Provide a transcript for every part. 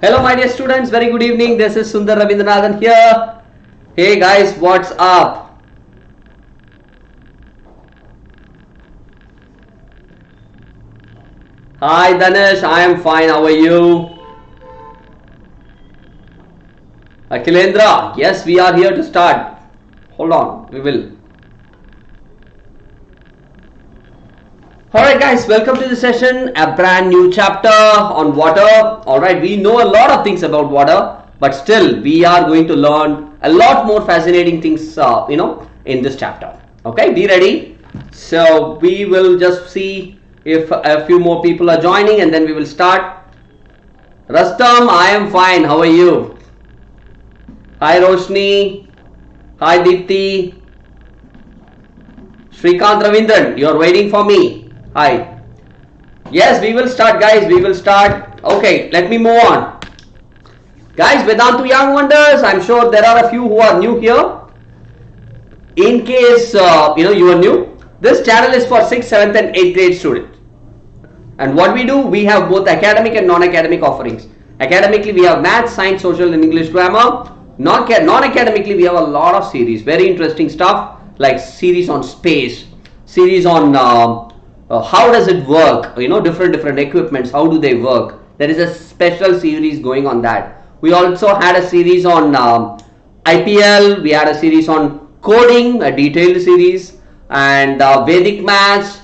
Hello my dear students, very good evening. This is Sundar here. Hey guys, what's up? Hi Danish, I am fine. How are you? Akilendra, yes, we are here to start. Hold on, we will. Alright guys, welcome to the session, a brand new chapter on water. Alright, we know a lot of things about water, but still we are going to learn a lot more fascinating things in this chapter. Okay, be ready. So we will just see if a few more people are joining and then we will start. Rastam, I am fine. How are you? Hi Roshni. Hi Deepthi. Srikanth Ravindran, you are waiting for me. Hi. Yes, we will start guys. We will start. Okay, let me move on. Guys, Vedantu Young Wonders, I'm sure there are a few who are new here. In case you are new, this channel is for 6th, 7th and 8th grade students. And what we do, we have both academic and non-academic offerings. Academically, we have math, science, social and English grammar. Non-academically, we have a lot of series. Very interesting stuff like series on space, series on how does it work, different equipments, how do they work. There is a special series going on that. We also had a series on IPL, we had a series on coding, a detailed series, and Vedic maths,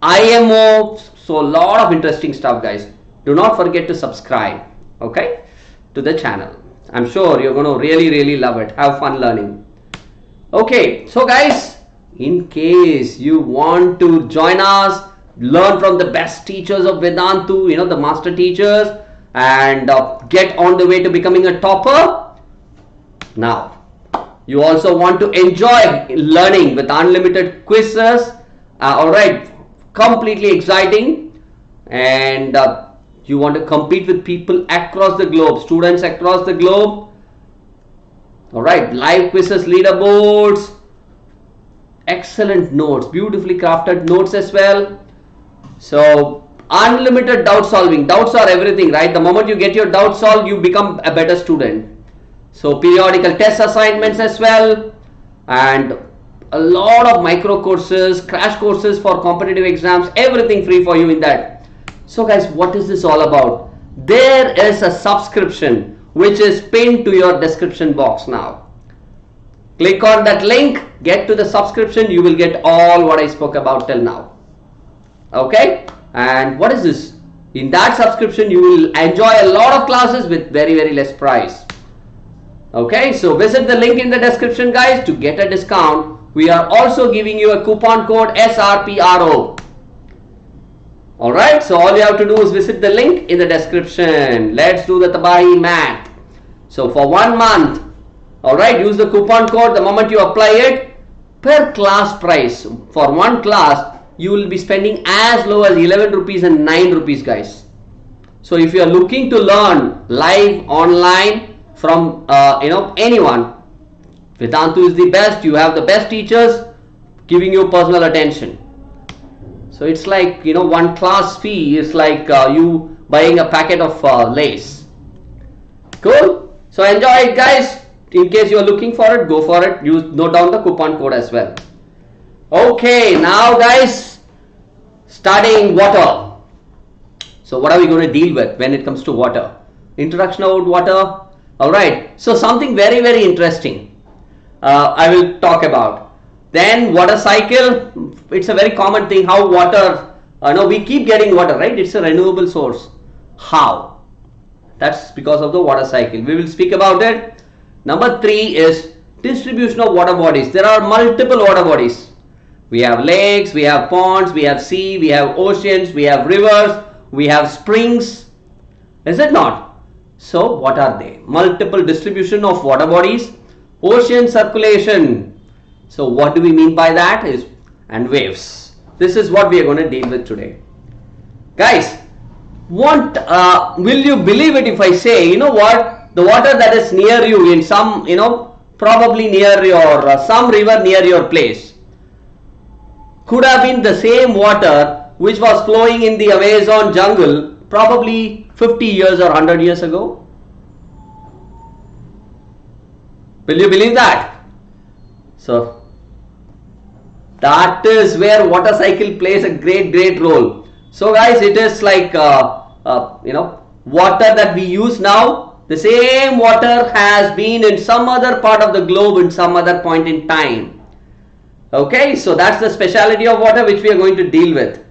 IMO. So a lot of interesting stuff guys. Do not forget to subscribe, okay, to the channel. I'm sure you're going to really love it. Have fun learning. Okay, so guys, in case you want to join us, learn from the best teachers of Vedantu, the master teachers, and get on the way to becoming a topper. Now, you also want to enjoy learning with unlimited quizzes. Alright, completely exciting. And you want to compete with people across the globe, students across the globe. Alright, live quizzes, leaderboards, excellent notes, beautifully crafted notes as well. So unlimited doubt solving. Doubts are everything, right? The moment you get your doubt solved, you become a better student. So periodical test assignments as well, and a lot of micro courses, crash courses for competitive exams, everything free for you in that. So guys, what is this all about? There is a subscription which is pinned to your description box now. Click on that link, get to the subscription, you will get all what I spoke about till now. Okay, and what is this? In that subscription, you will enjoy a lot of classes with very less price. Okay, so visit the link in the description guys to get a discount. We are also giving you a coupon code SRPRO. Alright, so all you have to do is visit the link in the description. Let's do the Tabahi math. So for 1 month, alright, use the coupon code. The moment you apply it, per class price for one class, you will be spending as low as 11 rupees and 9 rupees guys. So if you are looking to learn live online from anyone, Vedantu is the best. You have the best teachers giving you personal attention. So it's like one class fee is like you buying a packet of Lays. Cool. So enjoy it guys. In case you are looking for it, go for it. Note down the coupon code as well. Okay, now guys, studying water. So what are we going to deal with when it comes to water? Introduction about water. Alright, so something very interesting I will talk about. Then water cycle. It's a very common thing how water, we keep getting water, right? It's a renewable source. How? That's because of the water cycle. We will speak about it. Number 3 is distribution of water bodies. There are multiple water bodies. We have lakes, we have ponds, we have sea, we have oceans, we have rivers, we have springs. Is it not? So what are they? Multiple distribution of water bodies. Ocean circulation. So what do we mean by that is, and waves. This is what we are going to deal with today. Guys, will you believe it if I say, what? The water that is near you in some, probably near your, some river near your place, could have been the same water which was flowing in the Amazon jungle probably 50 years or 100 years ago? Will you believe that? So that is where water cycle plays a great role. So guys, it is like water that we use now, the same water has been in some other part of the globe in some other point in time. Okay, so that's the speciality of water which we are going to deal with.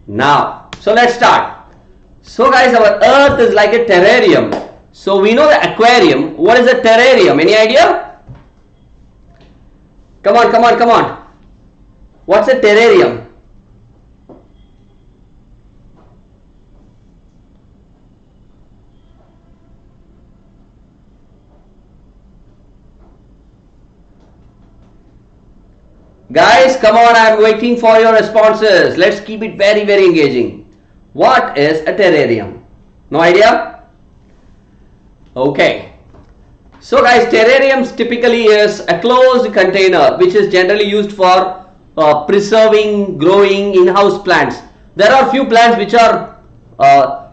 Now, so let's start. So guys, our earth is like a terrarium. So we know the aquarium. What is a terrarium? Any idea? Come on. What's a terrarium? Guys, come on, I am waiting for your responses. Let's keep it very engaging. What is a terrarium? No idea? Okay. So guys, terrariums typically is a closed container which is generally used for preserving, growing in-house plants. There are few plants which are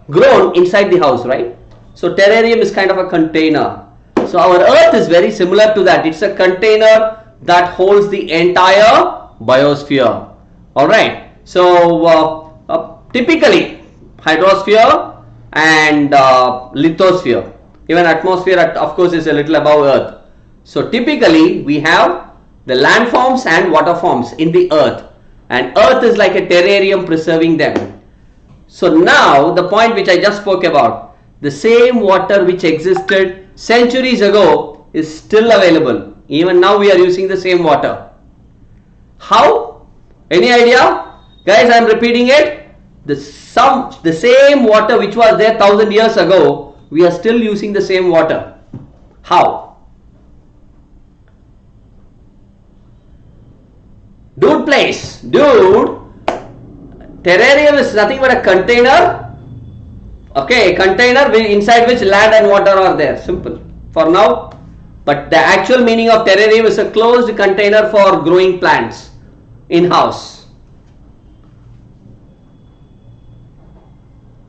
grown inside the house, right? So terrarium is kind of a container. So our earth is very similar to that. It's a container that holds the entire biosphere. Alright, so typically hydrosphere and lithosphere, even atmosphere of course is a little above earth. So typically we have the landforms and water forms in the earth, and earth is like a terrarium preserving them. So now the point which I just spoke about, the same water which existed centuries ago is still available. Even now we are using the same water. How? Any idea? Guys, I am repeating it. The same water which was there 1000 years ago, we are still using the same water. How? Dude place. Dude, terrarium is nothing but a container. Okay, container inside which land and water are there. Simple. For now. But the actual meaning of terrarium is a closed container for growing plants in-house.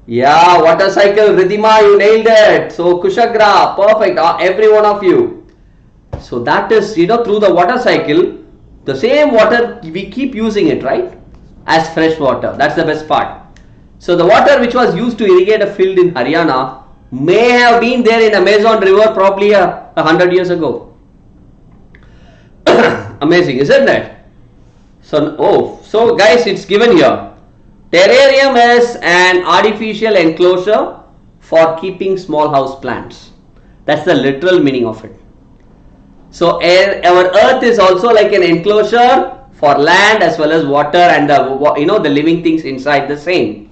Yeah, water cycle, Ridhima, you nailed it. So Kushagra, perfect, every one of you. So that is, through the water cycle, the same water, we keep using it, right? As fresh water. That's the best part. So the water which was used to irrigate a field in Haryana may have been there in Amazon river probably 100 years ago. Amazing, isn't it? So guys, it's given here. Terrarium is an artificial enclosure for keeping small house plants. That's the literal meaning of it. So our earth is also like an enclosure for land as well as water and the living things inside the same.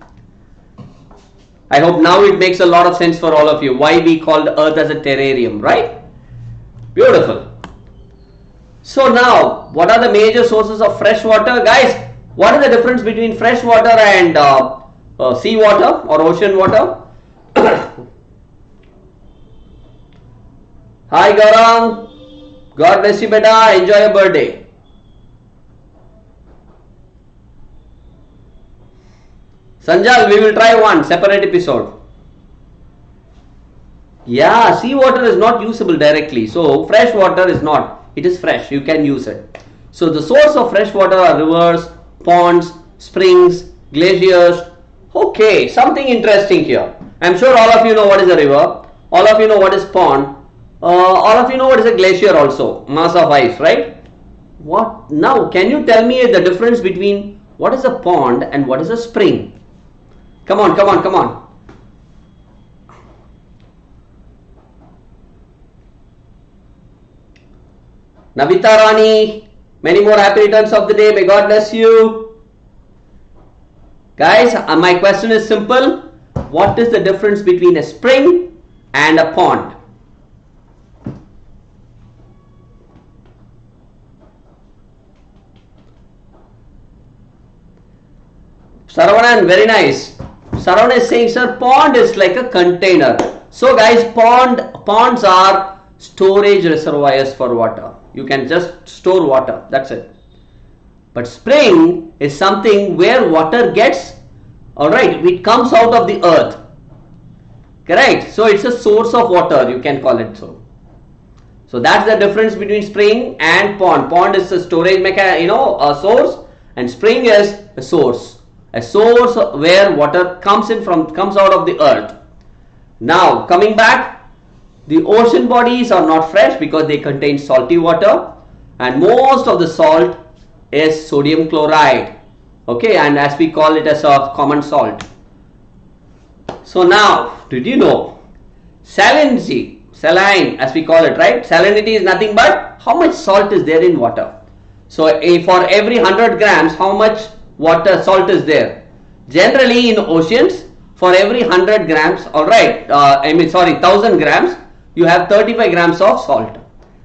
I hope now it makes a lot of sense for all of you why we called earth as a terrarium, right? Beautiful. So now, what are the major sources of fresh water? Guys, what is the difference between fresh water and sea water or ocean water? Hi Gaurang, God bless you beta, enjoy your birthday. Sanjal, we will try one separate episode. Yeah, seawater is not usable directly. So fresh water is not. It is fresh. You can use it. So the source of fresh water are rivers, ponds, springs, glaciers. Okay, something interesting here. I'm sure all of you know what is a river. All of you know what is pond. All of you know what is a glacier also. Mass of ice, right? What now? Can you tell me the difference between what is a pond and what is a spring? Come on. Navita Rani, many more happy returns of the day. May God bless you. Guys, my question is simple. What is the difference between a spring and a pond? Saravanan, very nice. Saravanan is saying, sir, pond is like a container. So guys, ponds are storage reservoirs for water. You can just store water. That's it. But spring is something where water gets Alright, it comes out of the earth. Correct. So it's a source of water, you can call it so. So that's the difference between spring and pond. Pond is a storage a source, and spring is a source. A source where water comes out of the earth. Now coming back, the ocean bodies are not fresh because they contain salty water, and most of the salt is sodium chloride. Okay, and as we call it as a common salt. So now, did you know salinity, saline as we call it, right? Salinity is nothing but how much salt is there in water. So for every 100 grams, how much salt is there? Generally in oceans, for every 100 grams, alright, 1000 grams, you have 35 grams of salt.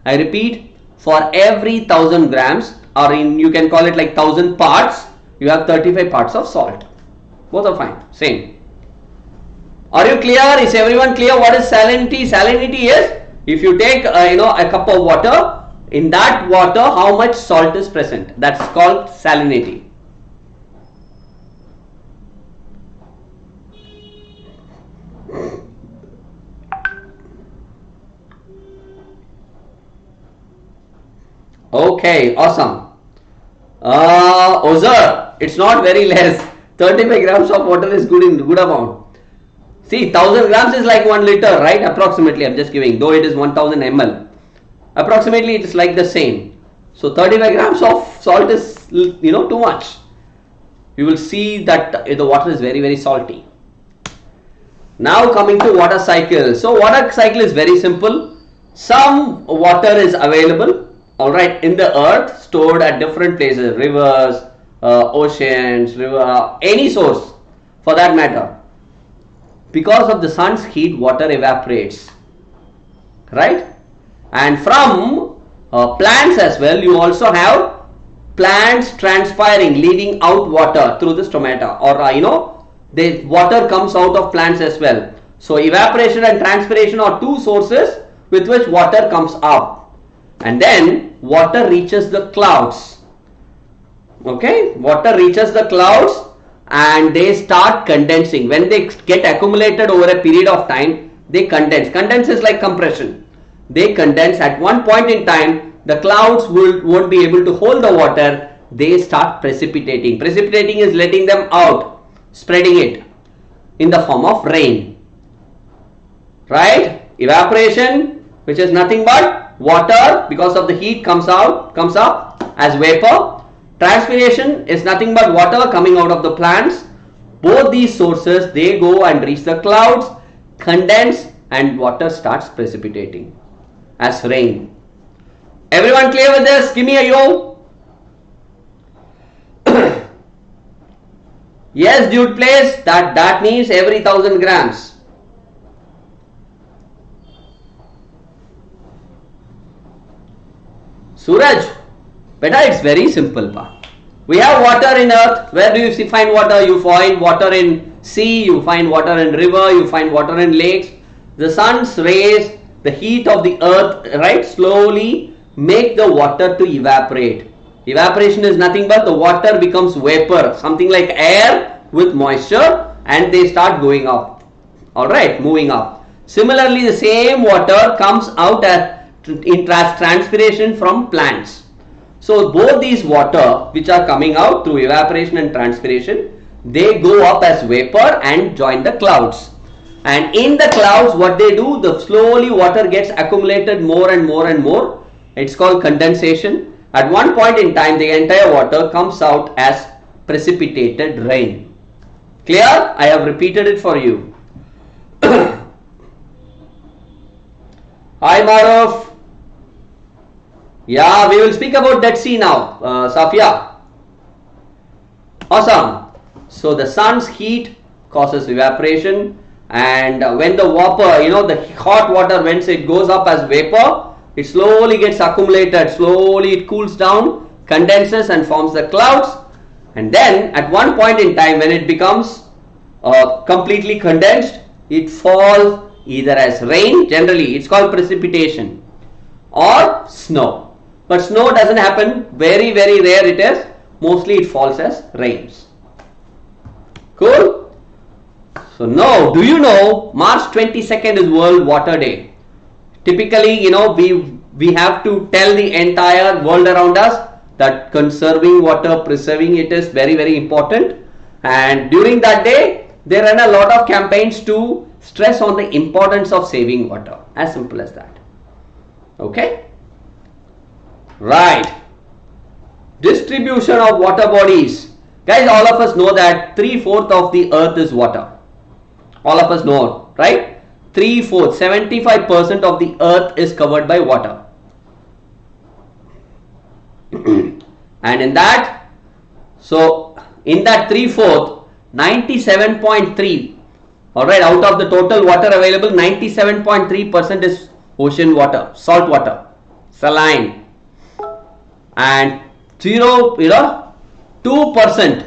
I repeat, for every 1000 grams, or you can call it like 1000 parts, you have 35 parts of salt. Both are fine, same. Are you clear? Is everyone clear what is salinity? Salinity is if you take a cup of water, in that water how much salt is present. That's called salinity. Okay, awesome. Ozar, it's not very less. 35 grams of water is good amount. See, 1000 grams is like 1 liter, right? Approximately, I'm just giving, though it is 1000 ml. Approximately, it is like the same. So, 35 grams of salt is, too much. You will see that the water is very, very salty. Now, coming to water cycle. So, water cycle is very simple. Some water is available, alright, in the earth, stored at different places, rivers, oceans, any source for that matter. Because of the sun's heat, water evaporates, right? And from plants as well, you also have plants transpiring, leading out water through the stomata, or the water comes out of plants as well. So evaporation and transpiration are two sources with which water comes up, and then water reaches the clouds. Okay, water reaches the clouds and they start condensing. When they get accumulated over a period of time, they condense. Condense is like compression. They condense. At one point in time, the clouds won't be able to hold the water. They start precipitating. Precipitating is letting them out, spreading it in the form of rain. Right? Evaporation, which is nothing but water because of the heat comes up as vapor. Transpiration is nothing but water coming out of the plants. Both these sources, they go and reach the clouds, condense, and water starts precipitating as rain. Everyone clear with this? Give me a yo. Yes, dude, place. That means every 1000 grams. Suraj, beta, it's very simple. We have water in earth. Where do you find water? You find water in sea, you find water in river, you find water in lakes. The sun's rays, the heat of the earth, right, slowly make the water to evaporate. Evaporation is nothing but the water becomes vapor, something like air with moisture, and they start going up. Alright, moving up. Similarly, the same water comes out in transpiration from plants. So both these water which are coming out through evaporation and transpiration, they go up as vapor and join the clouds. And in the clouds, what they do, the slowly water gets accumulated more and more and more. It's called condensation. At one point in time, the entire water comes out as precipitated rain. Clear? I have repeated it for you. Hi Maruf. Yeah, we will speak about Dead Sea now, Safia. Awesome. So the sun's heat causes evaporation, and when the vapor, the hot water, when it goes up as vapor, it slowly gets accumulated, slowly it cools down, condenses and forms the clouds, and then at one point in time when it becomes completely condensed, it falls either as rain, generally it's called precipitation, or snow. But snow doesn't happen, very, very rare it is. Mostly it falls as rains. Cool? So now, do you know March 22nd is World Water Day? Typically, you know, we have to tell the entire world around us that conserving water, preserving it is very, very important. And during that day, there are a lot of campaigns to stress on the importance of saving water. As simple as that. Okay? Right. Distribution of water bodies. Guys, all of us know that 3/4 of the earth is water. All of us know, right? 3/4, 75% of the earth is covered by water. And in that, so in that 3/4, 97.3, alright, out of the total water available, 97.3% is ocean water, salt water, saline, and 2%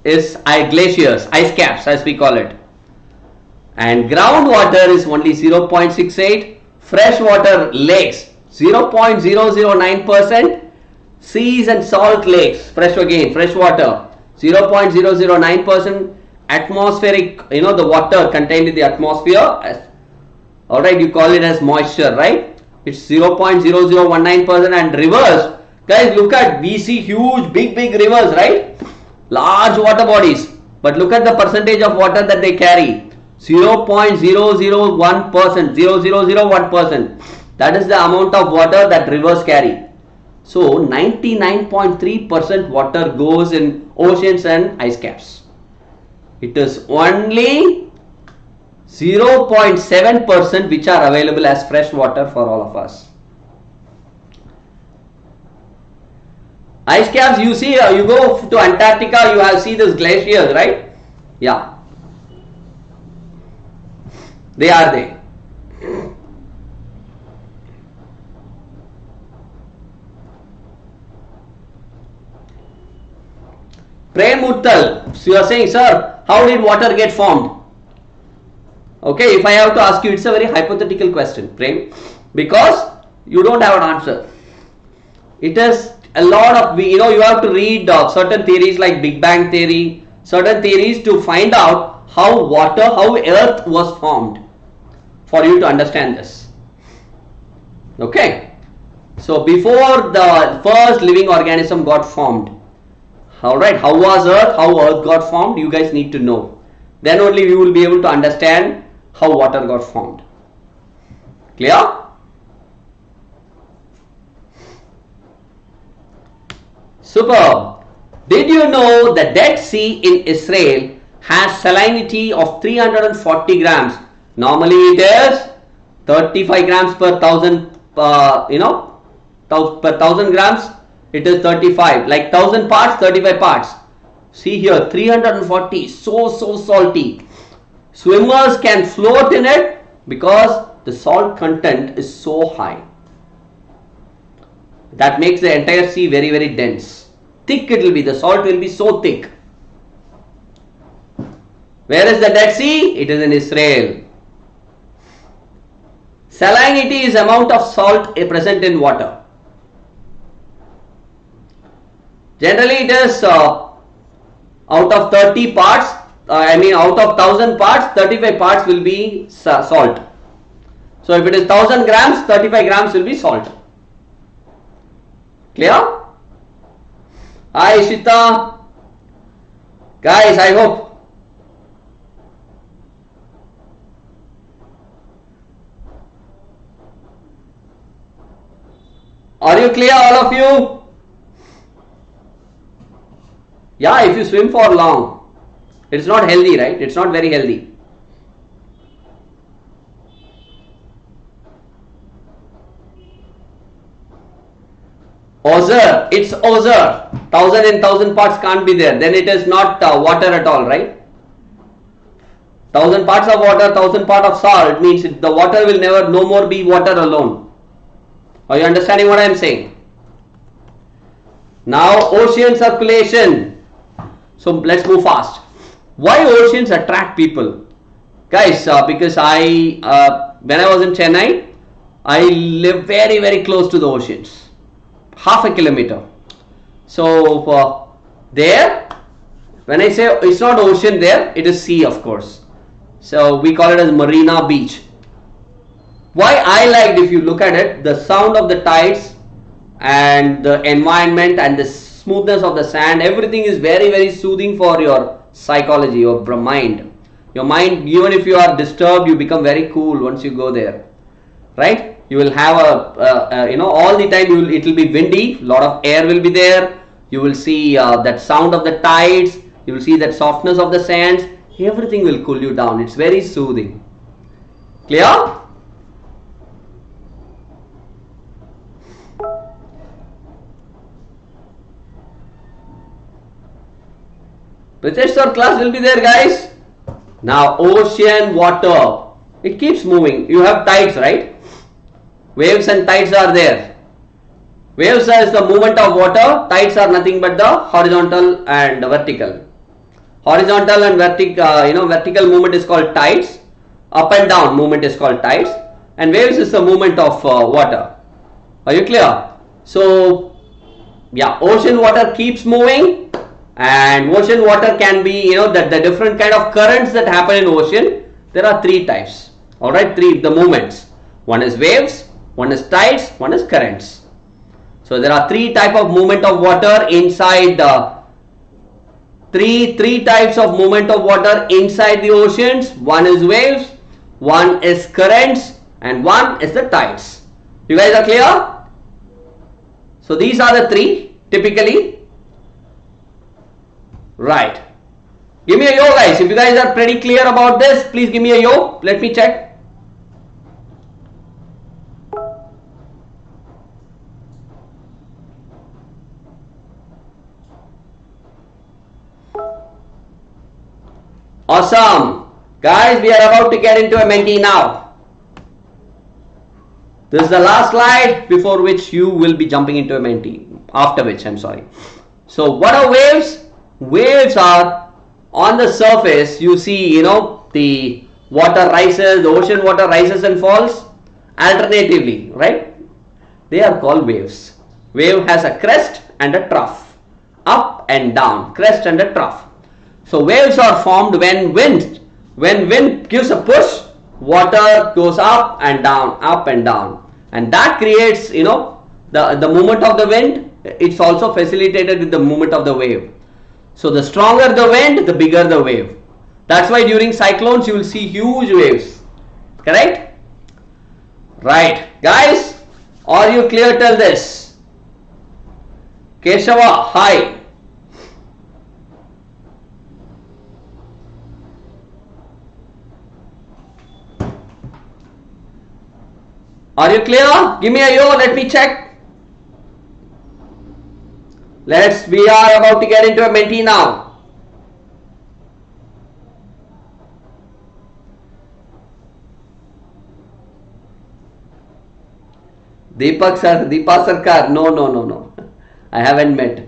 is glaciers, ice caps as we call it, and groundwater is only 0.68, freshwater lakes 0.009%, seas and salt lakes, fresh water 0.009%, atmospheric, the water contained in the atmosphere, alright, you call it as moisture, right? It's 0.0019%. And rivers, guys, look at, we see huge big rivers, right? Large water bodies, but look at the percentage of water that they carry, 0.001%. That is the amount of water that rivers carry. So 99.3% water goes in oceans and ice caps. It is only 0.7% which are available as fresh water for all of us. Ice caps, you see, you go to Antarctica, you have see these glaciers, right? Yeah. They are there. Prem Uttal, so you are saying, sir, how did water get formed? Okay, if I have to ask you, it's a very hypothetical question, Prem, because you don't have an answer. It is a lot of, you have to read certain theories like Big Bang theory, certain theories to find out how earth was formed for you to understand this. Okay, so before the first living organism got formed, alright, how was earth, how earth got formed, you guys need to know. Then only you will be able to understand how water got formed. Clear? Superb. Did you know the Dead Sea in Israel has salinity of 340 grams? Normally it is 35 grams per thousand, per 1000 grams it is 35, like 1000 parts, 35 parts. See here, 340, so salty. Swimmers can float in it because the salt content is so high. That makes the entire sea very, very dense. Thick it will be, the salt will be so thick. Where is the Dead Sea? It is in Israel. Salinity is amount of salt present in water. Generally it is out of 30 parts, out of 1000 parts, 35 parts will be salt. So if it is 1000 grams, 35 grams will be salt. Clear? Hi Ishita. Guys, I hope. Are you clear, all of you? Yeah, if you swim for long, it's not healthy, right? It's not very healthy. Ozar, it's ozar. 1000 and 1000 parts can't be there. Then it is not water at all, right? 1000 parts of water, 1000 part of salt means the water will no more be water alone. Are you understanding what I am saying? Now, ocean circulation. So let's move fast. Why oceans attract people? Guys, because when I was in Chennai, I live very, very close to the oceans. Half a kilometer. So there, When I say it's not ocean there, it is sea, of course. So we call it as Marina Beach. Why I liked, if you look at it, the sound of the tides and the environment and the smoothness of the sand, everything is very, very soothing for your psychology, your mind. Your mind, even if you are disturbed, you become very cool once you go there, right? You will have all the time it will be windy, lot of air will be there. You will see that sound of the tides. You will see that softness of the sands. Everything will cool you down. It's very soothing. Clear? Pritesh sir, class will be there, guys. Now, ocean water, it keeps moving. You have tides, right? Waves and tides are there. Waves is the movement of water. Tides are nothing but the horizontal and vertical. Horizontal and vertical movement is called tides. Up and down movement is called tides. And waves is the movement of water. Are you clear? So, yeah, ocean water keeps moving. And ocean water can be, the different kind of currents that happen in ocean. There are three types. Alright, the movements. One is waves, one is tides, one is currents. So there are three type of movement of water inside three types of movement of water inside the oceans. One is waves, one is currents, and one is the tides. You guys are clear? So these are the three typically. Right. Give me a yo, guys. If you guys are pretty clear about this, please give me a yo. Let me check. Awesome. Guys, we are about to get into a Menti now. This is the last slide before which you will be jumping into a Menti. After which, I'm sorry. So what are waves? Waves are on the surface. You see, the water rises, the ocean water rises and falls alternatively, right? They are called waves. Wave has a crest and a trough, up and down, crest and a trough. So waves are formed when wind gives a push, water goes up and down, and that creates, the movement of the wind. It's also facilitated with the movement of the wave. So the stronger the wind, the bigger the wave. That's why during cyclones you will see huge waves. Correct? Right. Guys, are you clear till this? Keshava, hi. Are you clear? Give me a yo, let me check. We are about to get into a Menti now. Deepak Sarkar, no. I haven't met.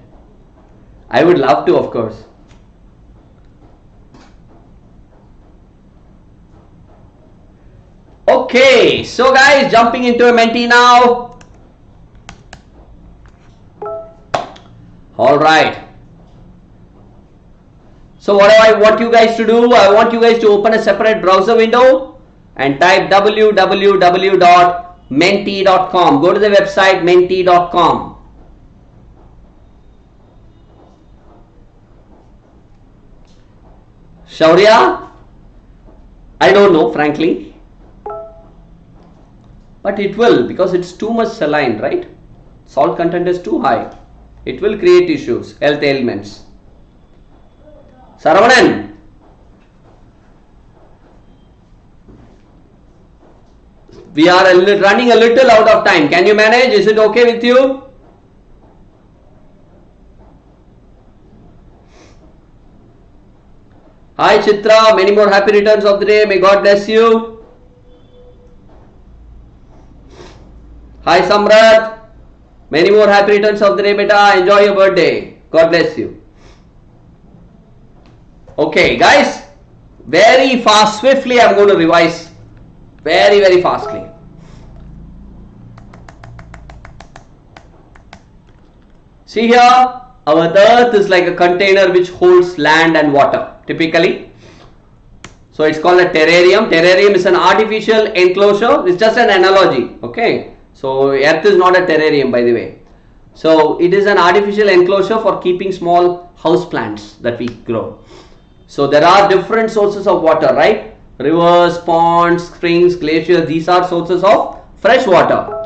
I would love to, of course. Okay, so guys, jumping into a Menti now. All right. So what I want you guys to do, I want you guys to open a separate browser window and type www.menti.com. Go to the website menti.com. Shaurya, I don't know, frankly, but it will, because it's too much saline, right? Salt content is too high. It will create issues, health ailments. Saravanan, we are running a little out of time. Can you manage? Is it okay with you? Hi Chitra, many more happy returns of the day. May God bless you. Hi Samrat, many more happy returns of the day, beta. Enjoy your birthday. God bless you. Okay, guys, very fast, swiftly, I'm going to revise very, very fastly. See here, Our earth is like a container which holds land and water typically. So it's called a terrarium. Terrarium is an artificial enclosure. It's just an analogy. Okay. So earth is not a terrarium, by the way. So it is an artificial enclosure for keeping small house plants that we grow. So there are different sources of water, right? Rivers, ponds, springs, glaciers, these are sources of fresh water.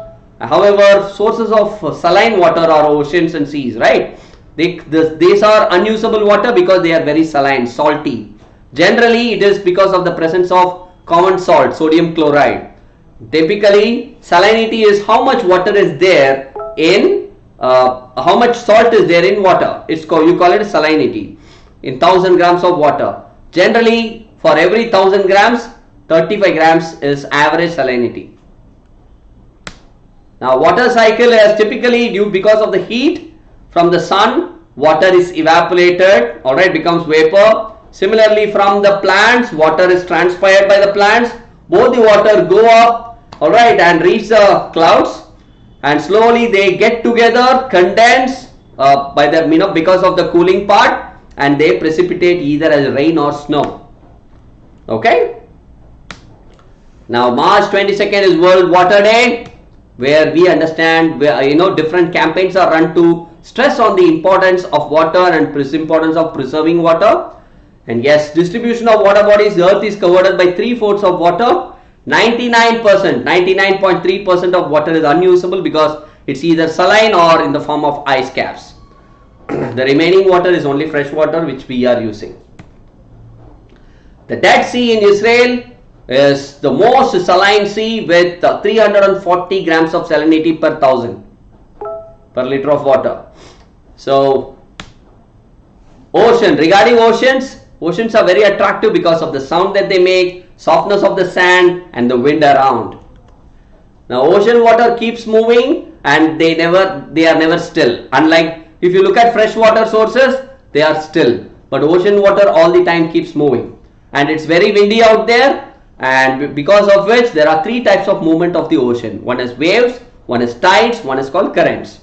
However, sources of saline water are oceans and seas, right? These are unusable water because they are very saline, salty. Generally, it is because of the presence of common salt, sodium chloride. Typically, salinity is how much water is there in, how much salt is there in water. You call it salinity in 1000 grams of water. Generally, for every 1000 grams, 35 grams is average salinity. Now, water cycle is typically due because of the heat from the sun. Water is evaporated, alright, becomes vapor. Similarly, from the plants, water is transpired by the plants. Both the water go up, alright, and reach the clouds, and slowly they get together, condense by the because of the cooling part, and they precipitate either as rain or snow. Okay. Now, March 22nd is World Water Day, where we understand different campaigns are run to stress on the importance of water and importance of preserving water. And yes, distribution of water bodies, the earth is covered by 3/4 of water. 99.3% of water is unusable because it's either saline or in the form of ice caps. The remaining water is only fresh water which we are using. The Dead Sea in Israel is the most saline sea with 340 grams of salinity per 1000 per liter of water. So regarding oceans are very attractive because of the sound that they make, softness of the sand and the wind around. Now ocean water keeps moving and they are never still. Unlike if you look at freshwater sources, they are still, but ocean water all the time keeps moving, and it's very windy out there, and because of which there are 3 types of movement of the ocean. One is waves, one is tides, one is called currents.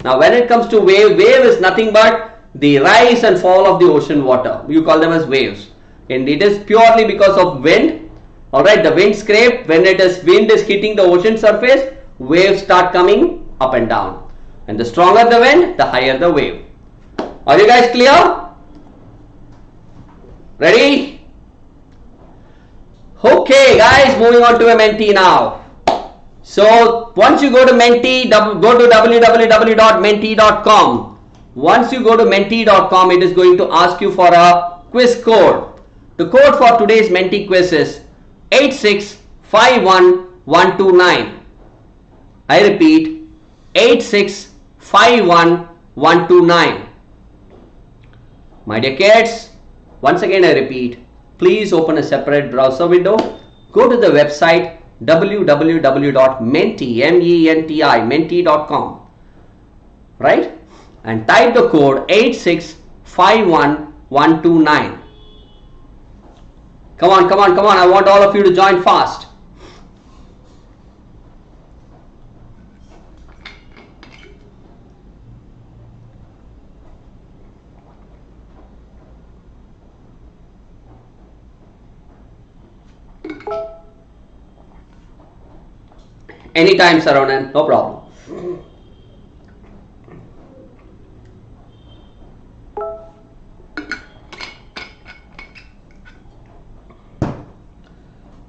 Now when it comes to wave is nothing but the rise and fall of the ocean water. You call them as waves, and it is purely because of wind. Alright, the wind scrape, when wind is hitting the ocean surface, waves start coming up and down, and the stronger the wind, the higher the wave. Are you guys clear? Ready? Okay guys, moving on to a Menti now. So once you go to Menti, go to www.menti.com. Once you go to menti.com, it is going to ask you for a quiz code. The code for today's Menti quiz is 8651129. I repeat, 8651129. My dear kids, once again I repeat, please open a separate browser window. Go to the website www.menti.com, right? And type the code 8651129. Come on, I want all of you to join fast. Anytime, Saronan, no problem.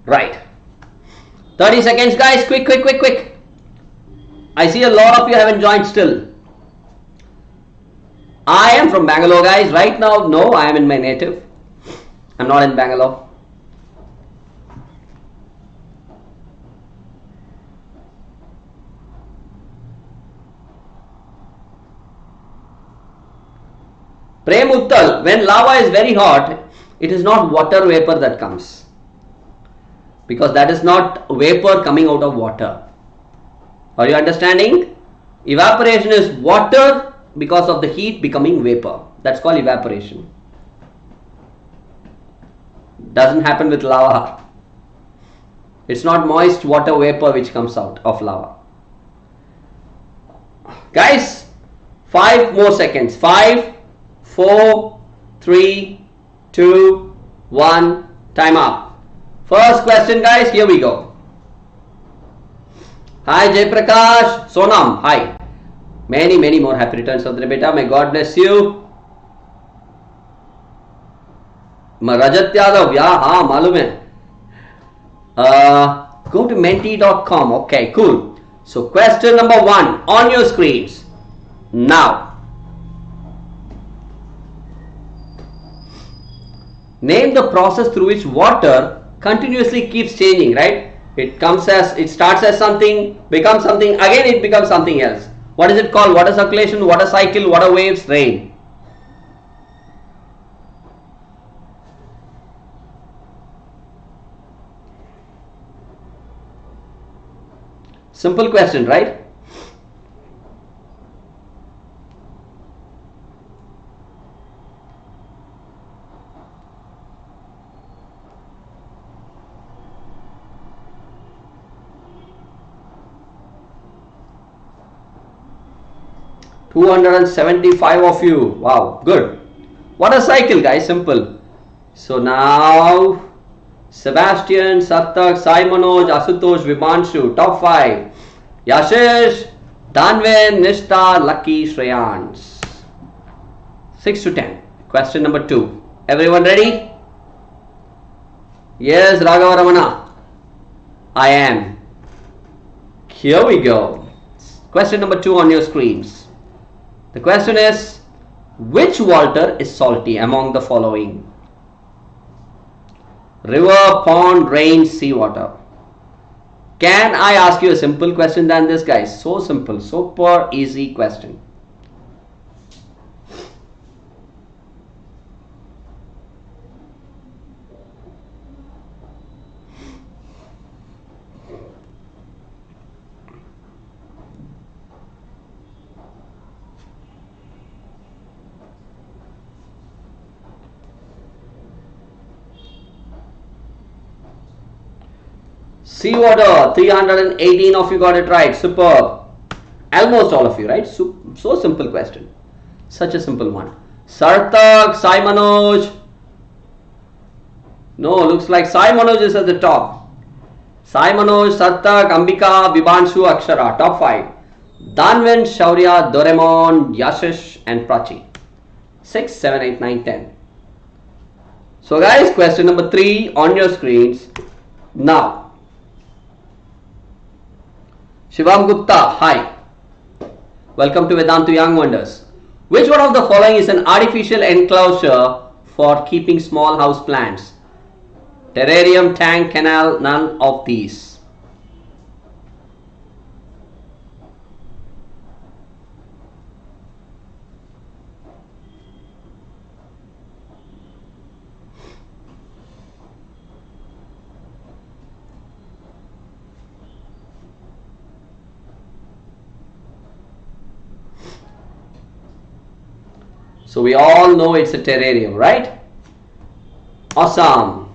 Right. 30 seconds, guys. Quick. I see a lot of you haven't joined still. I am from Bangalore, guys. Right now, no, I am in my native. I'm not in Bangalore. Prem Uttal, when lava is very hot, it is not water vapor that comes, because that is not vapor coming out of water. Are you understanding? Evaporation is water because of the heat becoming vapor. That's called evaporation. Doesn't happen with lava. It's not moist water vapor which comes out of lava. Guys, 5 more seconds. 5, 4, 3, 2, 1. Time up. First question, guys. Here we go. Hi, Jayprakash. Sonam. Hi. Many more happy returns of the day, beta. May God bless you. Rajat Yadav. Yeah, हाँ मालूम है. Go to menti.com. Okay, cool. So question number 1 on your screens. Now, name the process through which water continuously keeps changing, right? It starts as something, becomes something, again it becomes something else. What is it called? Water circulation, water cycle, water waves, rain. Simple question, right? $275 of you. Wow, good. What a cycle, guys. Simple. So now Sebastian, Satak, Sai Manoj, Asutosh, Vibanshu, top 5. Yashish, Danvin, Nishta, Lucky, Shreyans. 6 to 10. Question number 2. Everyone ready? Yes, Raghava Ramana. I am. Here we go. Question number 2 on your screens. The question is, which water is salty among the following? River, pond, rain, seawater. Can I ask you a simple question than this, guys? So simple, super easy question. Seawater, 318 of you got it right. Superb. Almost all of you, right? So simple question. Such a simple one. Sarthak, Sai Manoj. No, looks like Sai Manoj is at the top. Sai Manoj, Sarthak, Ambika, Vibanshu, Akshara. Top 5. Danvin, Shaurya, Doraemon, Yashish and Prachi. 6, 7, 8, 9, 10. So guys, question number 3 on your screens. Now, Shivam Gupta, hi. Welcome to Vedantu Young Wonders. Which one of the following is an artificial enclosure for keeping small house plants? Terrarium, tank, canal, none of these. So we all know it's a terrarium, right? Awesome.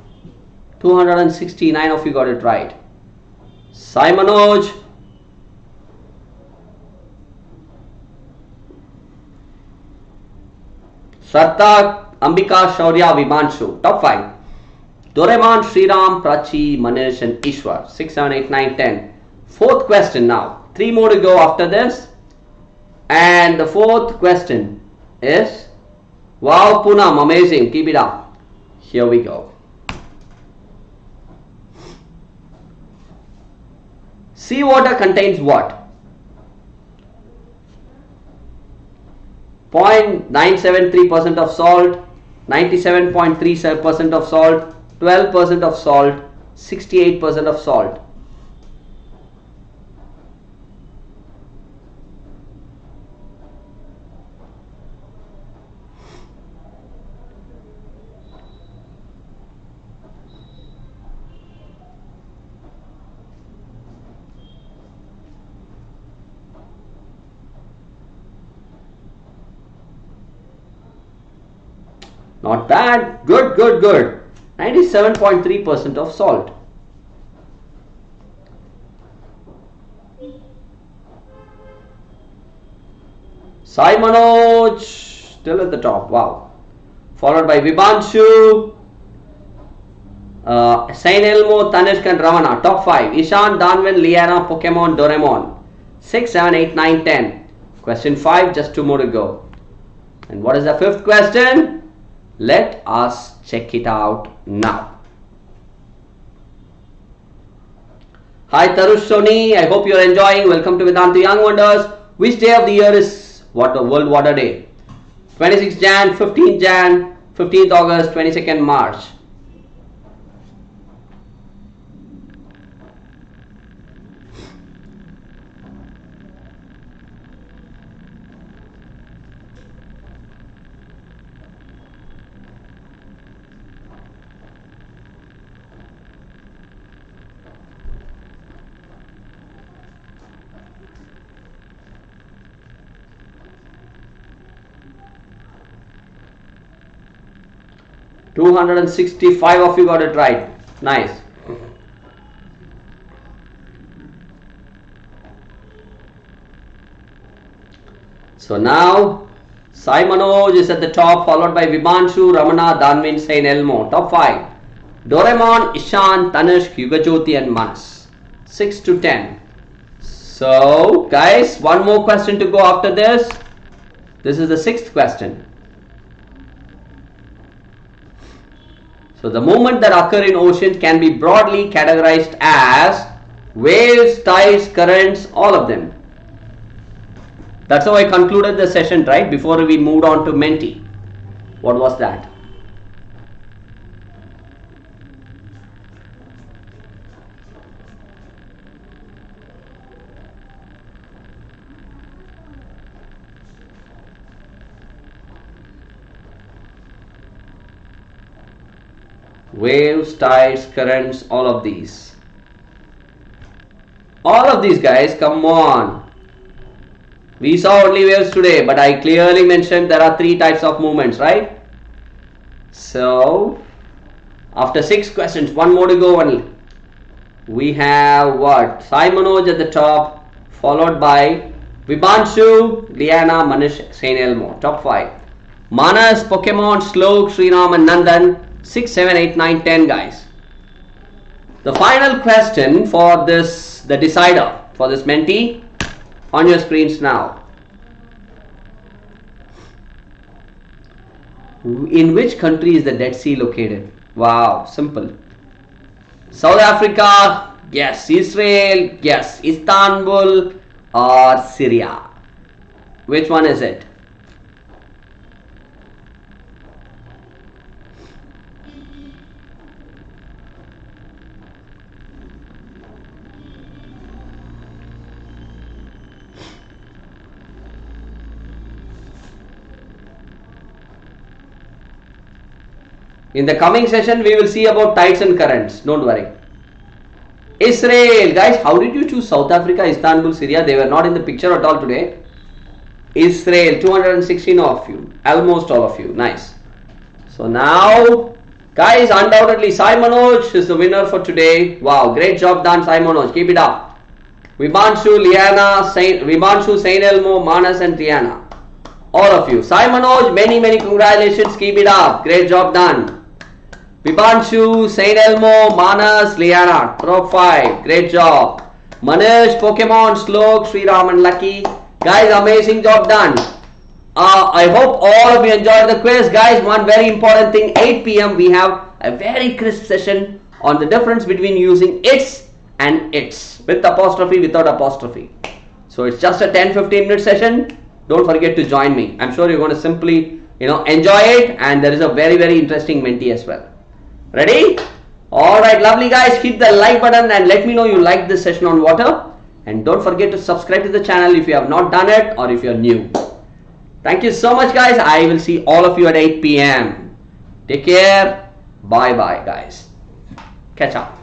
269 of you got it right. Sai Manoj. Sarthak, Ambika, Shaurya, Vibanshu. Top 5. Doraemon, Sriram, Prachi, Manish and Ishwar. 6, 7, 8, 9, 10. Fourth question now. 3 more to go after this. And the fourth question is, wow, Poonam, amazing. Keep it up. Here we go. Seawater contains what? 0.973% of salt, 97.37% of salt, 12% of salt, 68% of salt. Not bad. Good, good, good. 97.3% of salt. Sai Manoj still at the top. Wow. Followed by Vibanshu, Sain Elmo, Tanishk and Ravana. Top 5. Ishan, Danvin, Liana, Pokemon, Doraemon. 6, 7, 8, 9, 10. Question 5, just 2 more to go. And what is the 5th question? Let us check it out now. Hi Tarush Soni, I hope you are enjoying. Welcome to Vedantu Young Wonders. Which day of the year is World Water Day? 26th Jan, 15th Jan, 15th August, 22nd March. $265 of you got it right. Nice. So now Sai Manoj is at the top, followed by Vibanshu, Ramana, Danvin, Sain Elmo. Top 5. Doraemon, Ishan, Tanishk, Yugajoti and Manas. 6 to 10. So guys, one more question to go after this. This is the 6th question. So the movement that occur in oceans can be broadly categorized as waves, tides, currents, all of them. That's how I concluded the session, right? Before we moved on to Menti. What was that? Waves, tides, currents, all of these. All of these guys, come on. We saw only waves today, but I clearly mentioned there are 3 types of movements, right? So, after 6 questions, one more to go only. We have what? Sai Manoj at the top, followed by Vibanshu, Liana, Manish, Sain Elmo. Top 5. Manas, Pokemon, Slok, Sriram and Nandan. 6, 7, 8, 9, 10 guys. The final question for this, the decider for this Menti, on your screens now. In which country is the Dead Sea located? Wow, simple. South Africa, yes. Israel, yes. Istanbul or Syria? Which one is it? In the coming session, we will see about tides and currents. Don't worry. Israel. Guys, how did you choose South Africa, Istanbul, Syria? They were not in the picture at all today. Israel, 216 of you. Almost all of you. Nice. So now, guys, undoubtedly, Sai Manoj is the winner for today. Wow, great job done, Sai Manoj. Keep it up. Vibanshu, Liana, Vibanshu, Sain Elmo, Manas and Liana. All of you. Sai Manoj, many congratulations. Keep it up. Great job done. Vibanshu, Sain Elmo, Manas, Liana. Top 5. Great job. Manish, Pokemon, Slok, Sriram and Lucky. Guys, amazing job done. I hope all of you enjoyed the quiz. Guys, one very important thing. 8 p.m. we have a very crisp session on the difference between using its and its. With apostrophe, without apostrophe. So it's just a 10-15 minute session. Don't forget to join me. I'm sure you're going to simply, enjoy it, and there is a very interesting Menti as well. Ready? Alright, lovely guys. Hit the like button and let me know you liked this session on water. And don't forget to subscribe to the channel if you have not done it or if you're new. Thank you so much guys. I will see all of you at 8 p.m. Take care. Bye guys. Catch up.